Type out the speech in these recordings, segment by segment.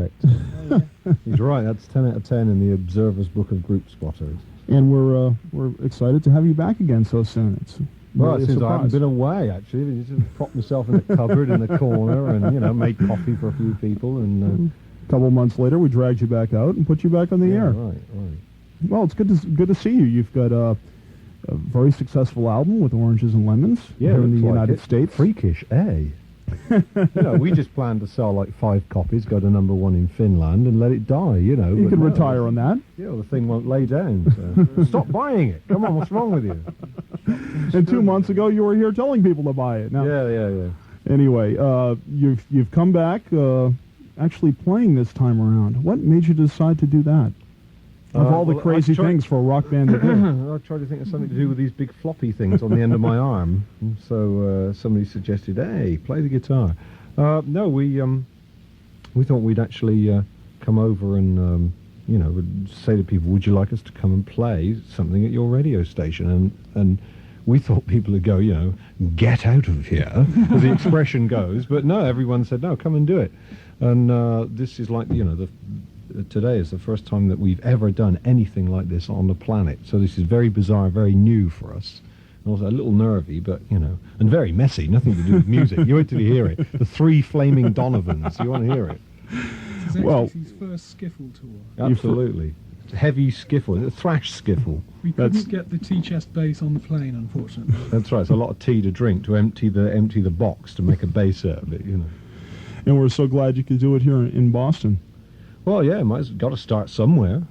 correct. He's right. That's 10 out of 10 in the Observer's Book of Group Spotters. And we're excited to have you back again so soon. It's well, really since I haven't been away, actually, just propped myself in the cupboard in the corner, and made coffee for a few people. And a couple of months later, we dragged you back out and put you back on the air. Right. Well, it's good to see you. You've got a very successful album with Oranges and Lemons here in the United States. Freakish, eh? We just planned to sell like 5 copies, go to #1 in Finland, and let it die. You can retire on that. Yeah, the thing won't lay down. So. Stop buying it. Come on, what's wrong with you? And 2 months ago, you were here telling people to buy it. Now, yeah. Anyway, you've come back, actually playing this time around. What made you decide to do that? Of all the crazy things for a rock band to do. I tried to think of something to do with these big floppy things on the end of my arm. So somebody suggested, hey, play the guitar. No, we thought we'd actually come over and, say to people, would you like us to come and play something at your radio station? And we thought people would go, get out of here, as the expression goes. But no, everyone said, no, come and do it. And this is like, today is the first time that we've ever done anything like this on the planet. So this is very bizarre, very new for us. And also a little nervy, but, and very messy, nothing to do with music. You wait till you hear it. The 3 Flaming Donovans. You want to hear it? This is XTC's first skiffle tour. Absolutely. Heavy skiffle, a thrash skiffle. We couldn't get the T-chest bass on the plane, unfortunately. That's right. It's a lot of tea to drink to empty the box to make a bass out of it, And we're so glad you could do it here in Boston. Well, yeah, got to start somewhere.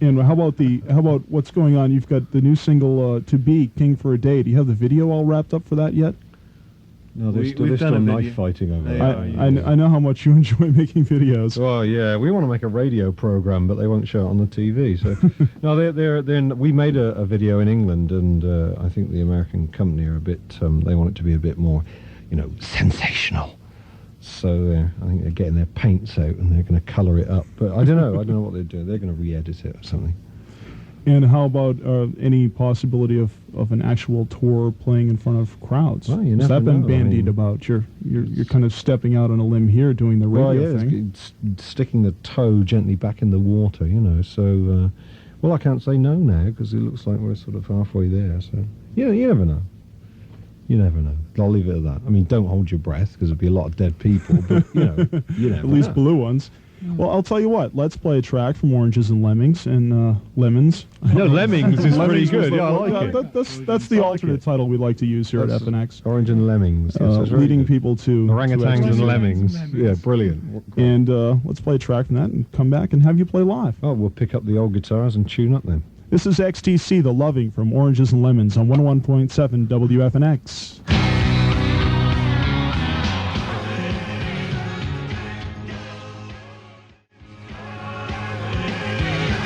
And how about what's going on? You've got the new single "To Be King for a Day." Do you have the video all wrapped up for that yet? No, there's still knife fighting over there. I know how much you enjoy making videos. Well, yeah, we want to make a radio program, but they won't show it on the TV. So, no, we made a video in England, and I think the American company are a bit. They want it to be a bit more, sensational. So I think they're getting their paints out and they're going to colour it up. But I don't know what they're doing. They're going to re-edit it or something. And how about any possibility of an actual tour playing in front of crowds? Well, you never know. Has that been bandied about? You're kind of stepping out on a limb here doing the radio thing. It's sticking the toe gently back in the water, So, I can't say no now because it looks like we're sort of halfway there. So, you never know. You never know. I'll leave it at that. I mean, don't hold your breath because there'll be a lot of dead people, but, you never At least blue ones. Well, I'll tell you what. Let's play a track from Oranges and Lemons and Lemons. No, Lemmings is pretty good. Yeah, I like it. That's the alternate title we like to use here at FNX. Orange and Lemmings. Yes, leading people to orangutans and lemmings. Yeah, brilliant. And let's play a track from that and come back and have you play live. Oh, we'll pick up the old guitars and tune up then. This is XTC, The Loving from Oranges and Lemons on 101.7 WFNX.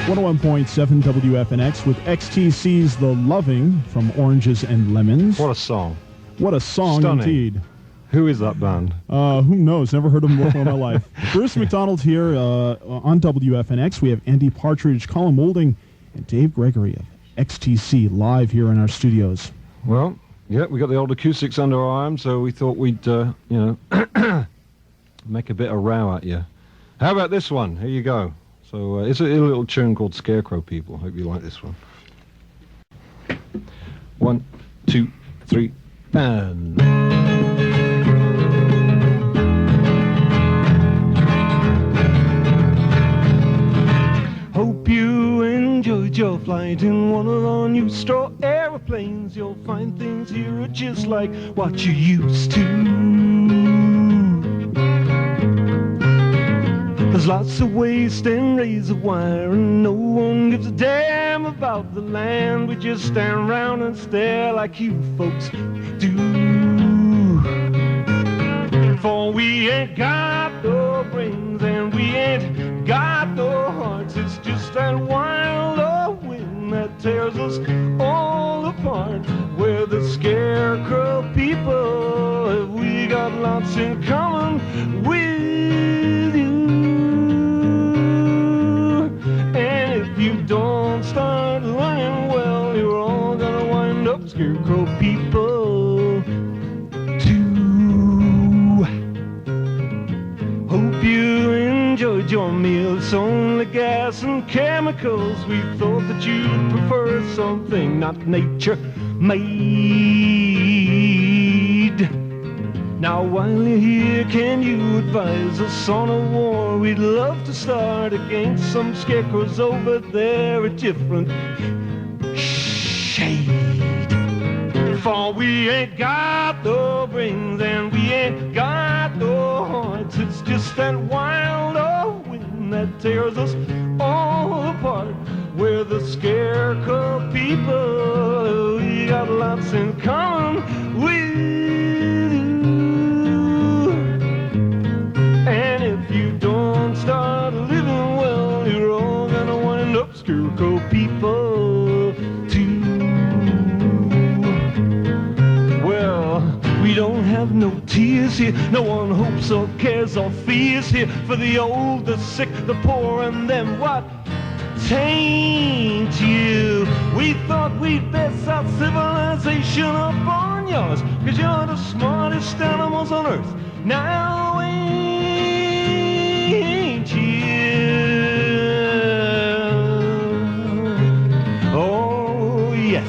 101.7 WFNX with XTC's The Loving from Oranges and Lemons. What a song. What a song. Stunning. Indeed. Who is that band? Who knows? Never heard of them before in my life. Bruce McDonald here on WFNX. We have Andy Partridge, Colin Moulding, and Dave Gregory of XTC live here in our studios. Well, yeah, we got the old acoustics under our arms, so we thought we'd, make a bit of row at you. How about this one? Here you go. So it's a little tune called Scarecrow People. Hope you like this one. 1, 2, 3, and... Hope you enjoyed your flight in one of our new straw aeroplanes. You'll find things here are just like what you used to. There's lots of waste and razor wire, and no one gives a damn about the land. We just stand around and stare like you folks do. For we ain't got no brains and we ain't got no hearts. It's just that wild old wind that tears us all apart. We're the Scarecrow People. We got lots in common with you. And if you don't start learning well, you're all gonna wind up Scarecrow People too. Hope you enjoyed your meal. It's only gas and chemicals. We thought that you'd prefer something not nature made. Now while you're here, can you advise us on a war? We'd love to start against some scarecrows over there, a different shade. For we ain't got no brains and we ain't got no hearts. It's just that wild old wind that tears us all apart. We're the Scarecrow People. We got lots in common with you. And if you don't start living well, you're all gonna wind up Scarecrow People too. Well, we don't have no tears here. No one hopes or cares or fears here for the old, the sick, the poor, and them what taint you. We thought we'd best our civilization up on yours, 'cause you're the smartest animals on earth. Now ain't you? Oh yes.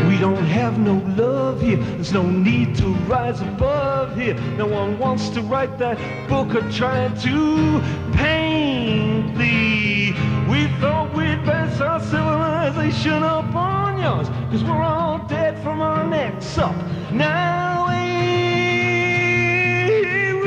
We don't have no love here. There's no need to rise above here. No one wants to write that book or try to paint thee. We thought we'd base our civilization up on yours, 'cause we're all dead from our necks up. Now ain't we?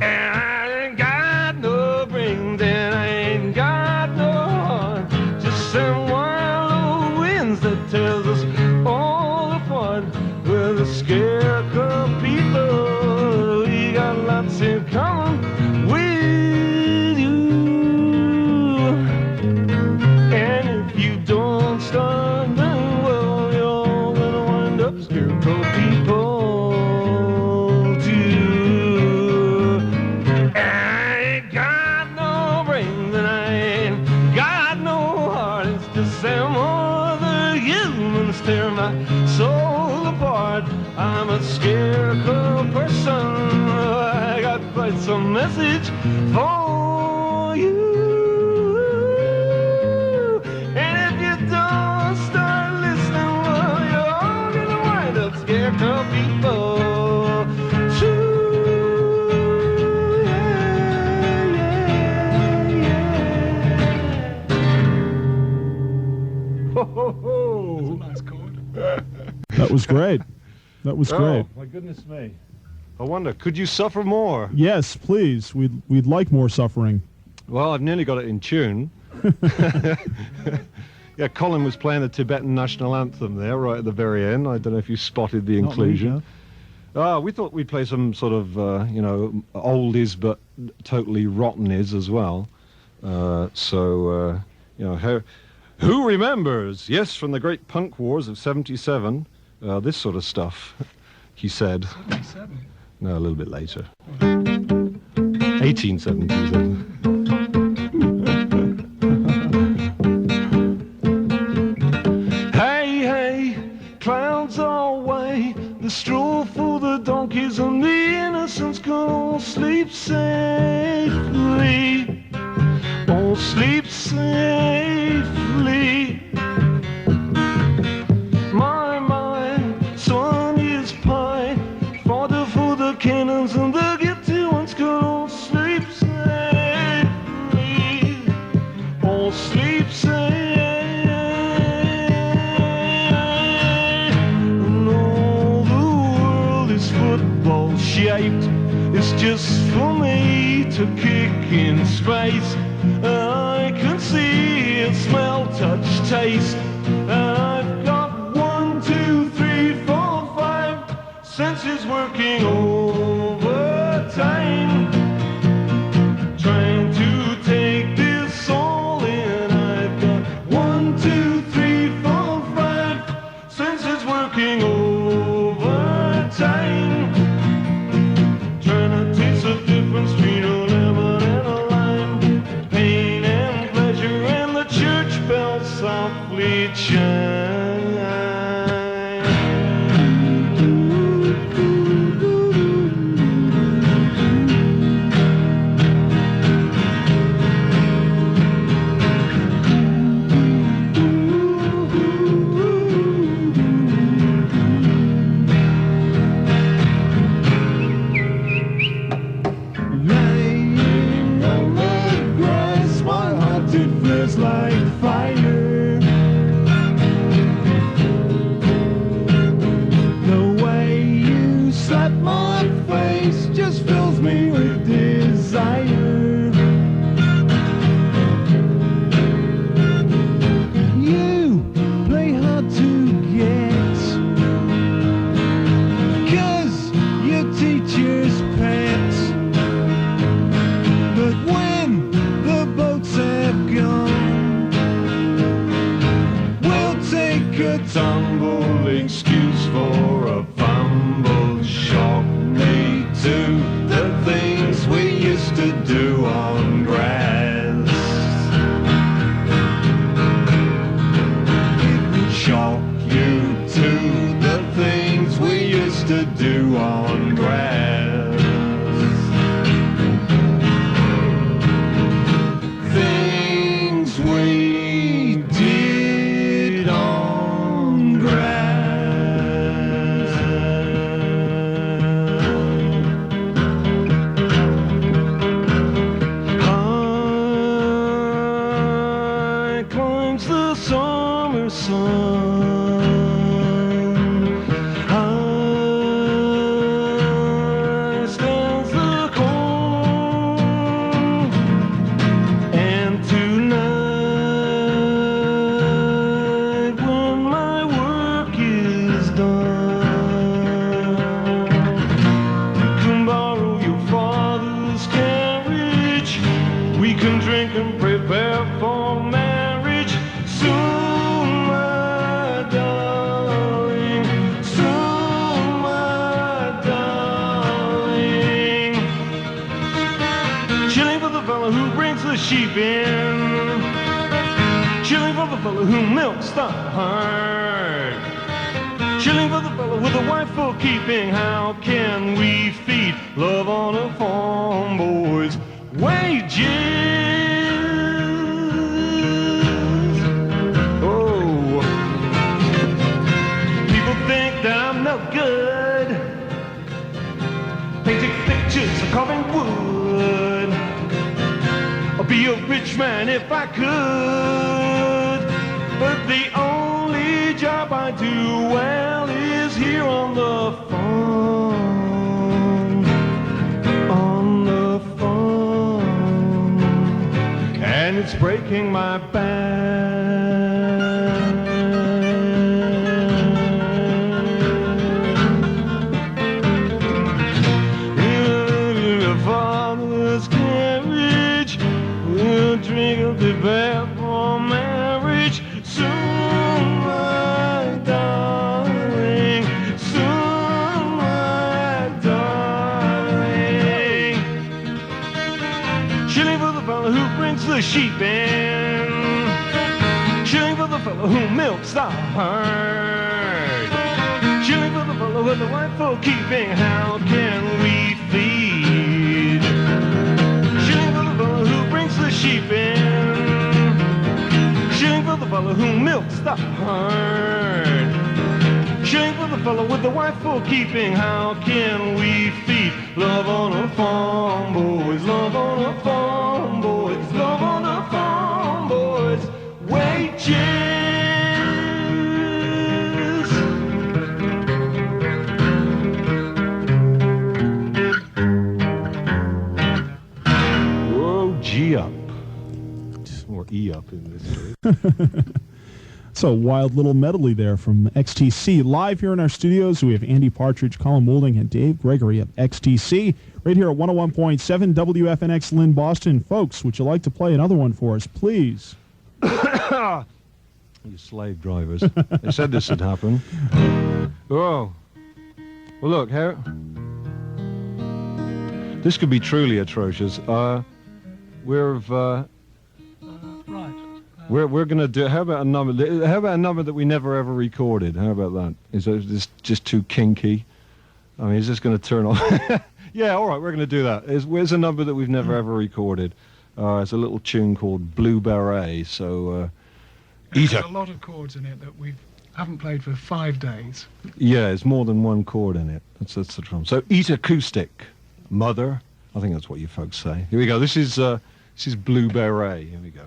And I ain't got no brains and I ain't got no heart. Just some wild old winds that tears us all apart. We're the Scarecrow People. We got lots in common with you. And if you don't start doing well, you're gonna wind up Scarecrow People too. I ain't got no brains and I ain't got no heart. It's just them other humans tear my soul apart. I'm a scarecrow person. I got quite some message for you. And if you don't start listening, well, you're all gonna wind up Scarecrow People too. Yeah, yeah, yeah. Ho, ho, ho. Nice chord. That was great. That was great. Oh, my goodness me. I wonder, could you suffer more? Yes, please. We'd like more suffering. Well, I've nearly got it in tune. Yeah, Colin was playing the Tibetan national anthem there right at the very end. I don't know if you spotted the inclusion. We thought we'd play some sort of, oldies but totally rottenies as well. Who remembers? Yes, from the great punk wars of 77. This sort of stuff, he said. 77. No, a little bit later. 1877. Hey, hey, clouds all way. The stroll for the donkeys and the innocents go sleep safely. Oh, sleep safely. Cannons and the guilty ones go sleep safely. Oh, sleep safely. And all the world is football shaped. It's just for me to kick in space. I can see it, smell, touch, taste. I've got 1, 2, 3, 4, 5 senses working overtime, trying to take this all in. I've got 1, 2, 3, 4, 5 senses working overtime, trying to taste the difference between a lemon and a lime, pain and pleasure and the softly chime. Like fire. The way you slap my face just fills me with desire. You play hard to get, 'cause you're teacher's pet. But when the boats have gone, a tumble excuse for a fumble, shock me to the things we used to do on grass. It would shock you to the things we used to do on grass. Things we did on sheep in, chilling for the fellow who milks the herd, chilling for the fellow with a wife for keeping. How can we feed love on a farm boy's wages? Oh, people think that I'm no good, painting pictures of carving wood. I'll be a rich man if I could, but the only job I do well is here on the farm, and it's breaking my back. Drink up the bed for marriage soon, my darling, soon, my darling. Shilling for the fellow who brings the sheep in, shilling for the fellow who milks the herd, shilling for the fellow with the wife for keeping. How can we feed? Shilling for the fellow who brings the sheep in, shilling for the fellow who milks the herd, shilling for the fellow with the wife for keeping. How can we feed love on a farm, boys? Love on a farm, boys. Love on a farm, boys. Wages. G up, or E up in this case. So, wild little medley there from XTC. Live here in our studios, we have Andy Partridge, Colin Moulding, and Dave Gregory of XTC. Right here at 101.7 WFNX Lynn, Boston. Folks, would you like to play another one for us, please? You slave drivers. They said this would happen. Oh. Well, look, here. This could be truly atrocious. Right. We're going to do. How about a number? How about a number that we never ever recorded? How about that? Is this just too kinky? I mean, is this going to turn off? Yeah, all right, we're going to do that. Where's a number that we've never ever recorded? It's a little tune called Blue Beret. So, There's a lot of chords in it that we haven't played for 5 days. Yeah, there's more than one chord in it. That's the drum. So, eat acoustic, mother. I think that's what you folks say. Here we go. This is Blue Beret. Here we go.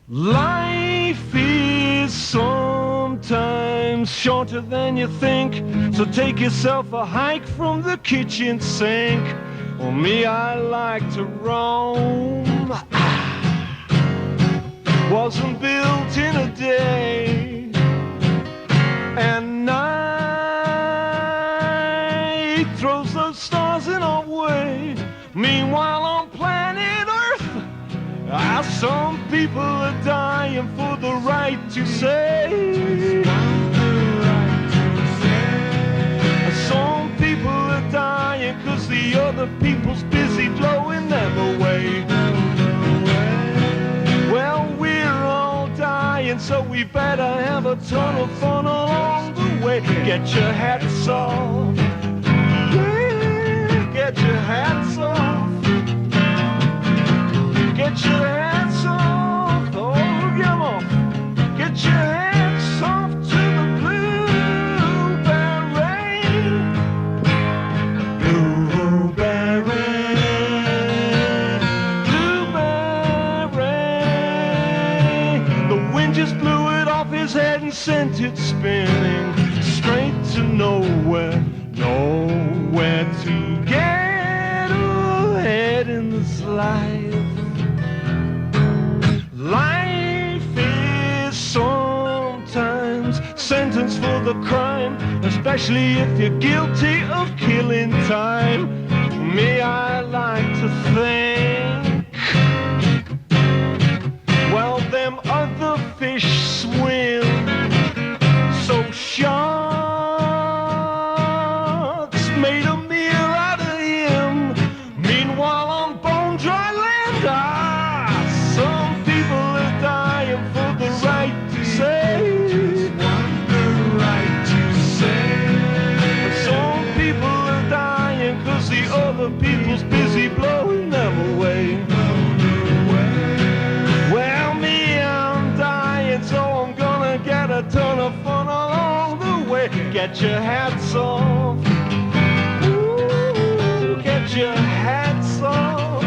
Life is sometimes shorter than you think, so take yourself a hike from the kitchen sink. Well, me, I like to roam. Wasn't built in a day, and night throws those stars in our way. Meanwhile, on planet Earth, some people are dying for the right to say. Some people are dying because the other people's busy blowing them away. Well, we're all dying, so we better have a ton of fun along the way. Get your hats off. Yeah, get your hats off. Get your hats off, oh, come on. Get your hats off to the Blue Beret. Blue Beret. Blue Beret. The wind just blew it off his head and sent it spinning straight to nowhere. Nowhere to get ahead in this life. Life is sometimes sentence for the crime, especially if you're guilty of killing time. Me, I like to think, well, them other fish swim, so sharks made a meal out of him. Meanwhile, on bone dry land, some people are dying for the right to say. The right to say. Some people are dying because the other people's busy blowing them away. Well, me, I'm dying, so I'm gonna get a ton of fun along the way. Get your hats off. Ooh, get your hats off.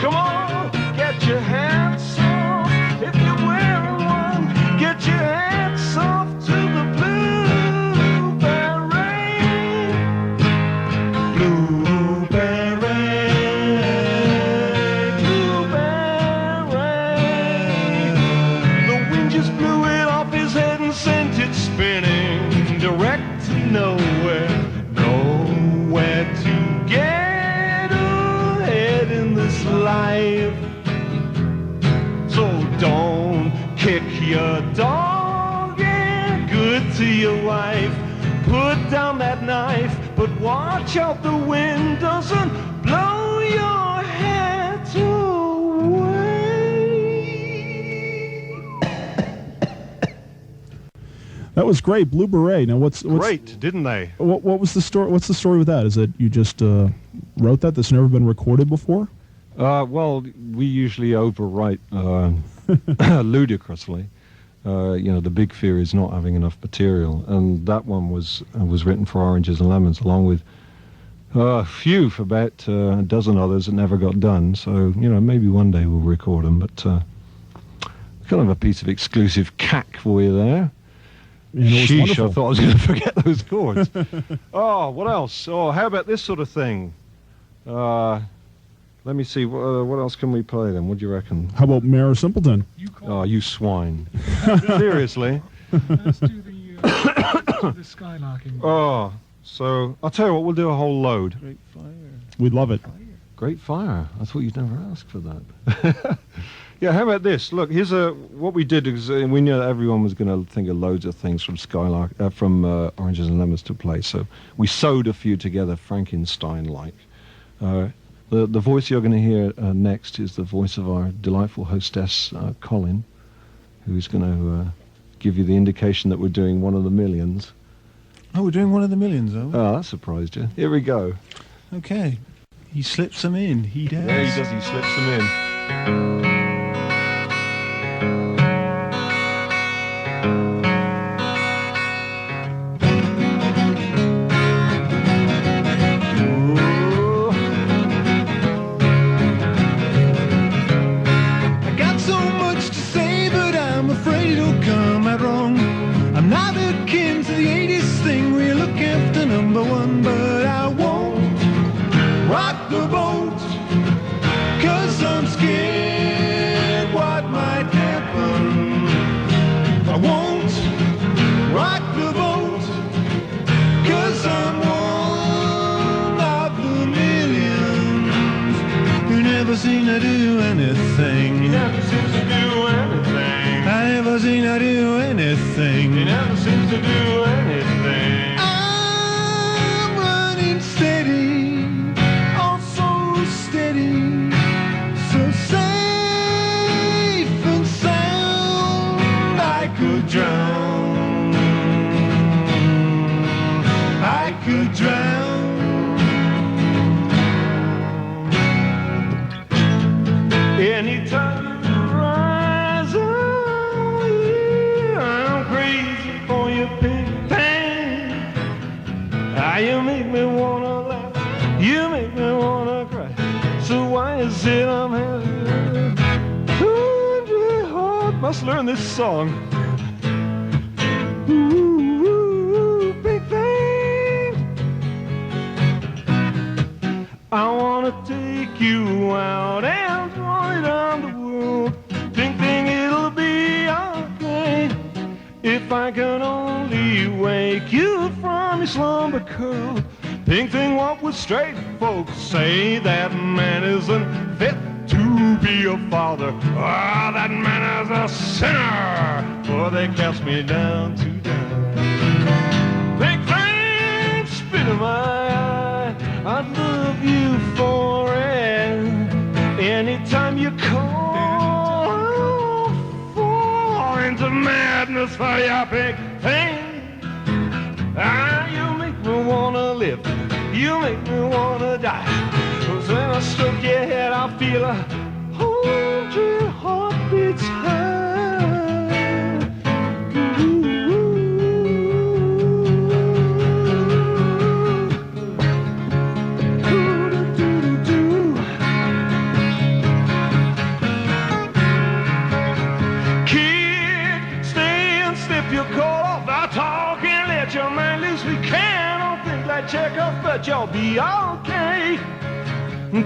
Come on, get your hats off. If you're wearing one, get your hats off to the Blue Beret. Blue Beret. Blue Beret. The wind just blew it off his head and sent it spinning direct to nowhere. Nowhere to get ahead in this life. So don't kick your dog and good to your wife. Put down that knife, but watch out the wind doesn't blow your hat away. That was great, Blue Beret. Now, what's Great, didn't they? What was the story? What's the story with that? Is it you just wrote that? That's never been recorded before? Well, we usually overwrite ludicrously. The big fear is not having enough material, and that one was written for Oranges and Lemons, along with a few for about a dozen others that never got done. So maybe one day we'll record them. But kind of a piece of exclusive cack for you there. Sheesh, wonderful. I thought I was going to forget those chords. Oh, what else? Oh, how about this sort of thing? Let me see. What else can we play then? What do you reckon? How about Mayor Simpleton? Oh, you swine. Seriously? Let's do the skylarking. Oh, so I'll tell you what, we'll do a whole load. Great fire. We'd love it. Great fire. I thought you'd never ask for that. Yeah, how about this? Look, here's what we did is we knew that everyone was going to think of loads of things from Oranges and Lemons to play, so we sewed a few together, Frankenstein-like. The voice you're going to hear next is the voice of our delightful hostess, Colin, who's going to give you the indication that we're doing one of the millions. Oh, we're doing one of the millions, are we? Oh, that surprised you. Here we go. Okay. He slips them in. He does. Yeah, he does. He slips them in. Seen her do anything. He never seems to do anything. I never seen her do anything. He never seems to do anything. I'm running steady, oh so steady, so safe and sound. I could drown. I could drown. Anytime you rise up, I'm crazy for your big thing. You make me wanna laugh, you make me wanna cry. So why is it I'm having 200 heart? Must learn this song. Ooh, big thing. I wanna take you out and around the world. Think it'll be okay if I can only wake you from your slumber curl. Think what would straight folks say? That man isn't fit to be a father. Ah, that man is a sinner, for they cast me down to die. Big thing, spit in my eye, I'd love you for it. Anytime you call, I'll fall into madness for your big thing. Ah, you make me wanna live, you make me wanna die. 'Cause when I stroke your head, I feel 100 heartbeats high. Your mind loose, we can't think like Chekhov, but you'll be okay.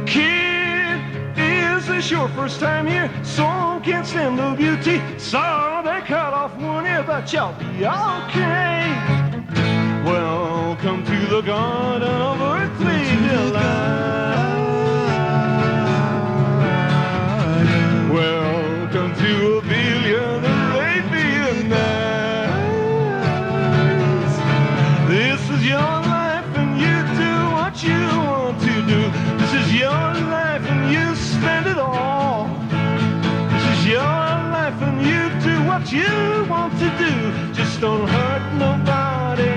Kid, is this your first time here? Some can't stand the beauty, so they cut off one ear, but you'll be okay. Welcome to the garden of earthly delight. Welcome to a billion Arabian nights. This is your life and you do what you want to do. This is your life and you spend it all. This is your life and you do what you want to do. Just don't hurt nobody.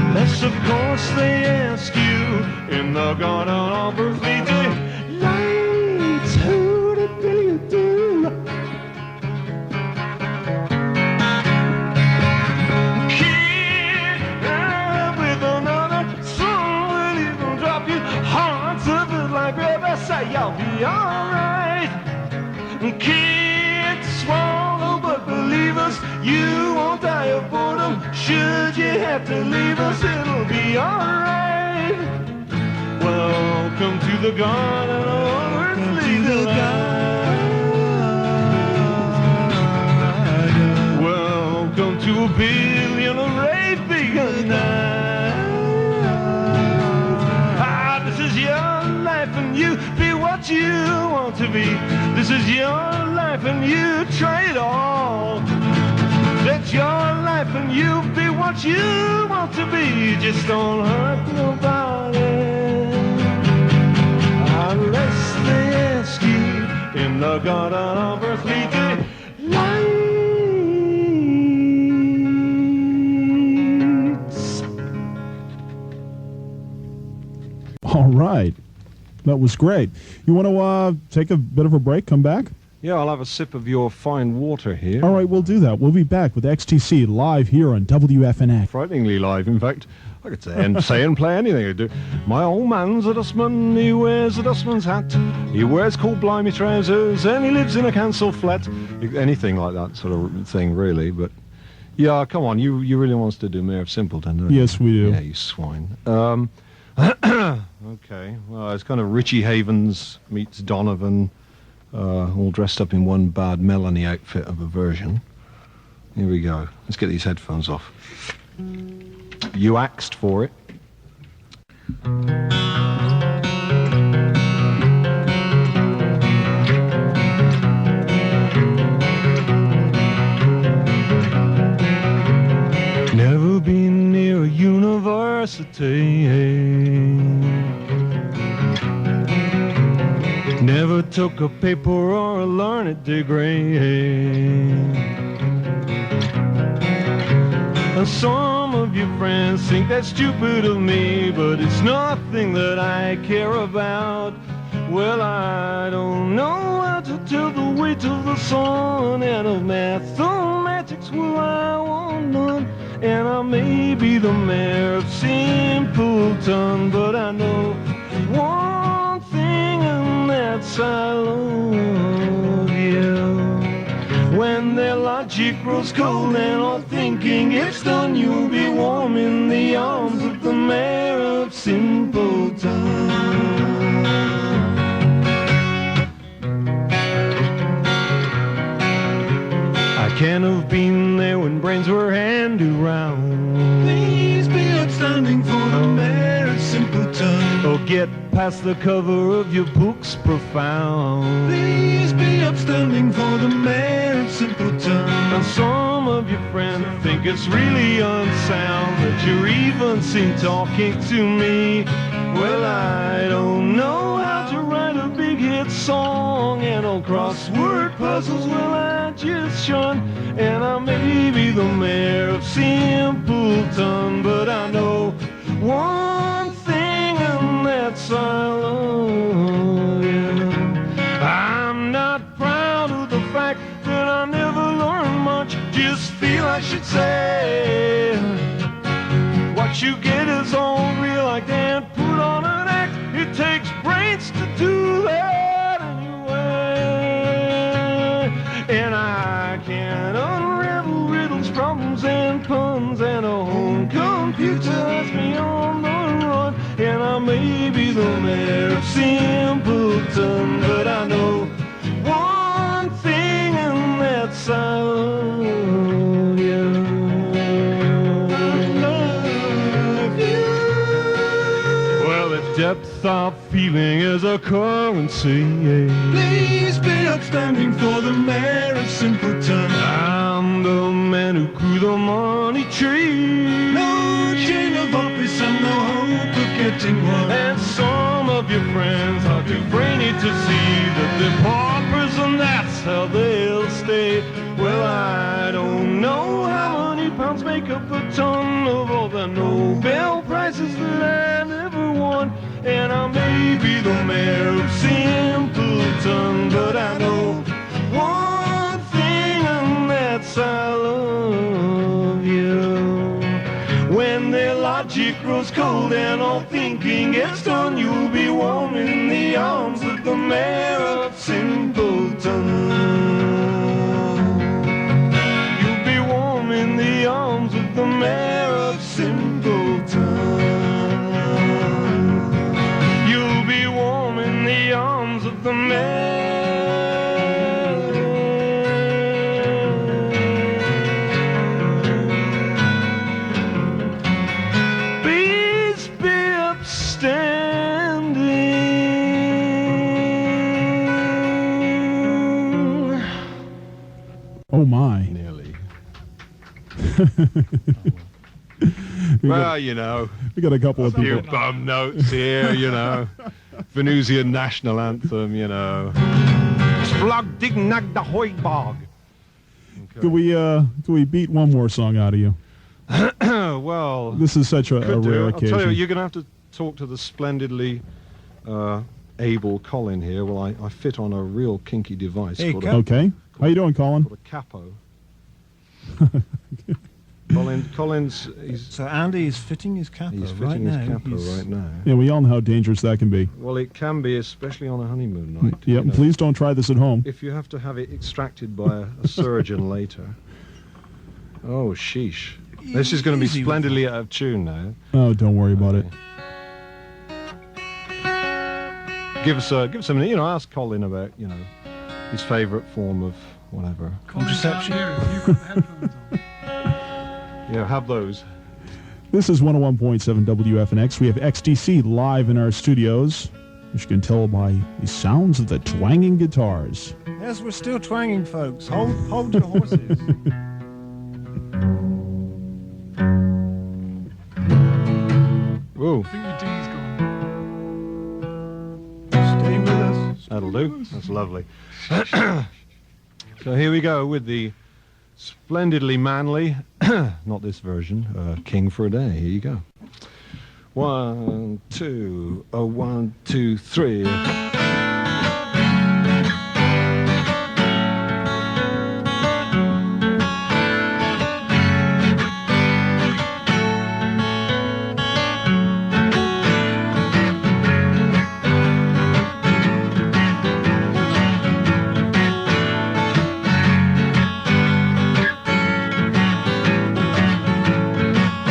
Unless of course they ask you in the garden of earthly delights. Who did you do? You'll be alright. Can't swallow, but believe us, you won't die of boredom. Should you have to leave us, it'll be alright. Welcome to the garden of earthly delight. Welcome to a billion Arabian nights. Ah, this is your life and you be what you want to be. This is your life and you try it all. That's your life and you be what you want to be. Just don't hurt nobody. in the garden of earthly delights. All right. That was great. You want to take a bit of a break, come back? Yeah, I'll have a sip of your fine water here. All right, we'll do that. We'll be back with XTC live here on WFNX. Frighteningly live, in fact. I could say and play anything I do. My old man's a dustman, he wears a dustman's hat. He wears cool blimey trousers, and he lives in a council flat. Anything like that sort of thing, really. But, yeah, come on, you really want us to do Mayor of Simpleton, don't you? Yes, we do. Yeah, you swine. Okay, well, it's kind of Richie Havens meets Donovan, all dressed up in one bad Melanie outfit of a version. Here we go. Let's get these headphones off. You axed for it. Never been near a university. Never took a paper or a learned degree. And some of your friends think that's stupid of me, but it's nothing that I care about. Well, I don't know how to tell the weight of the sun, and of mathematics, well, I want none. And I may be the mayor of Simpleton, but I know one thing, and that's I love you. When their logic grows cold and all thinking it's done, you'll be warm in the arms of the mayor of Simpleton. I can't have been there when brains were handed round. Please be upstanding for the mayor of Simpleton. Or get past the cover of your books profound. Please be upstanding for the mayor of Simpleton. And some of your friends think it's really unsound that you're even seen talking to me. Well, I don't know how to write a big hit song, and on crossword puzzles, well, I just shun. And I may be the mayor of Simpleton, but I know one thing, and that's I love you. I'm not proud of the fact that I never learned much, just feel I should say what you get is all real. I can't put on an act, it takes brains to do that anyway. And I can't unravel riddles, problems, and puns, and a home computer has me on the run. And I may be the mayor of Simpleton, but I know one thing, and that's I love you. Well, the depth of feeling is a currency. Please be upstanding for the mayor of Simpleton. I'm the man who grew the money tree. No chain of office and no hope of getting one. And some of your friends are too brainy to see that they're paupers and that's how they'll stay. Well, I don't know how many pounds make up a ton of all the Nobel Prizes that I never won. And I may be the mayor of Simpleton, but I know one thing, and that's I love you. When their logic grows cold and all thinking gets done, you'll be warm in the arms of the mayor of Simpleton. You'll be warm in the arms of the mayor of Simpleton. You'll be warm in the arms of the mayor. Please be upstanding. Oh, my. Nearly. Well, you know, We got a couple of a few people. bum notes here, you know. Venusian national anthem, you know. Vlog dig nag da hoibog. Could we beat one more song out of you? Well, this is such a rare I'll occasion. tell you, you're going to have to talk to the splendidly able Colin here. Well, I fit on a real kinky device. Called Okay. How you doing, Colin? called a capo. Colin's So Andy is fitting his capo he's right fitting now. his capo right now. Yeah, we all know how dangerous that can be. Well, it can be, especially on a honeymoon night. Yeah, you know. please don't try this at home. If you have to have it extracted by a surgeon later. Oh, sheesh. This is going to be Easy with splendidly out of tune now. Oh, don't worry about it. Give us a minute, ask Colin about, his favourite form of whatever. Contraception. You've got headphones on. Yeah, have those. This is 101.7 WFNX. We have XTC live in our studios, as you can tell by the sounds of the twanging guitars. Yes, we're still twanging, folks. Hold your horses. Ooh, I think your D's gone. Stay with us. that'll do. That's lovely. So here we go with the splendidly manly, not this version, King for a Day. Here you go. 1, 2, 1, 2, 3.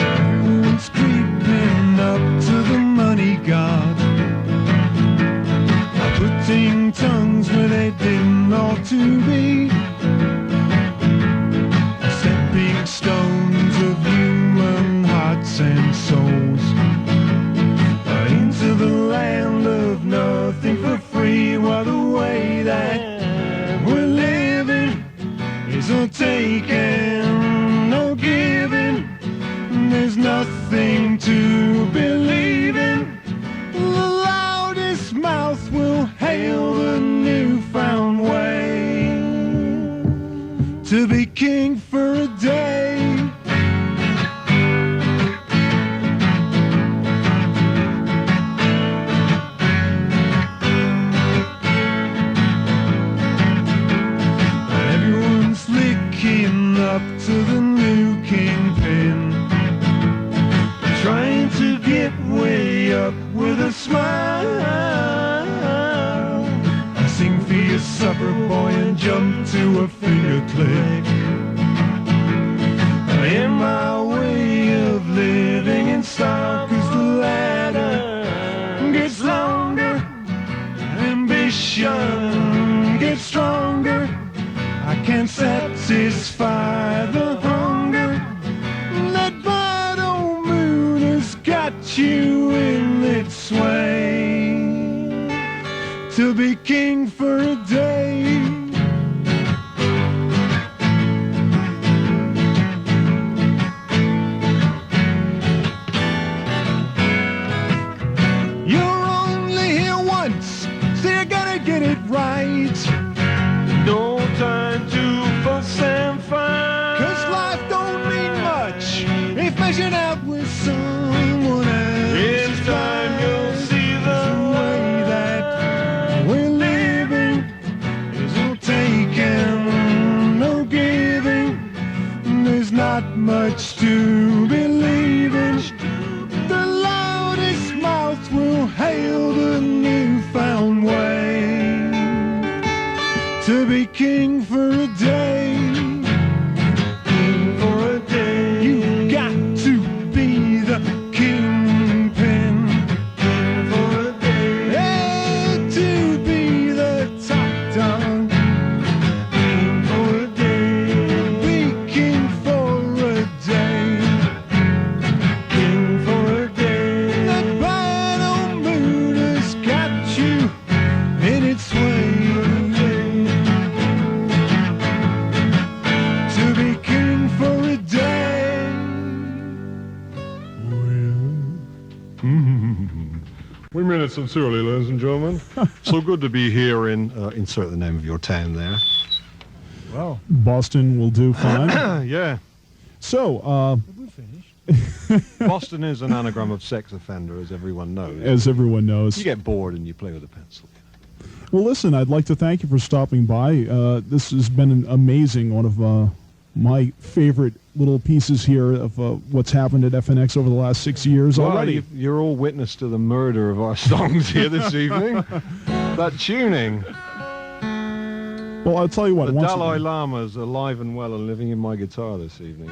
Everyone's creeping up to the money god, putting tongues where they didn't ought to be, stepping stones of human hearts and souls into the land of nothing for free. While the way that we're living is no taking, no giving. There's nothing to believe in. The loudest mouth will hail the newfound way to be king for a day. Everyone's licking up to the new kingpin, trying to get way up with a smile. I sing for your supper, boy, and jump to a finger click. In my way of living in style, 'cause the ladder gets longer, ambition gets stronger. I can't satisfy the hunger that bad old moon has got you in its sway to be king for a day. You're only here once, so you gotta get it right. No time to fuss and fight. 'Cause life don't mean much if measured out with someone else. In time you'll see the way that we're living is no taking, no giving. There's not much to believe in. The loudest mouth will hail the newfound way to be king for a day. king for a day. You got to be the kingpin. King for a day. Yeah, to be the top dog. King for a day. Be king for a day. King for a day. That bad old moon has got you in its way We mean it sincerely, ladies and gentlemen. So good to be here in, insert the name of your town there. Well, Boston will do fine. Yeah. So, we finished. Boston is an anagram of sex offender, as everyone knows. as everyone knows. You get bored and you play with a pencil. Well, listen, I'd like to thank you for stopping by. This has been an amazing, one of my favorite little pieces here of what's happened at FNX over the last 6 years already. You're all witness to the murder of our songs here this evening. That tuning. Well, I'll tell you what. The once Dalai again- Lama's alive and well and living in my guitar this evening.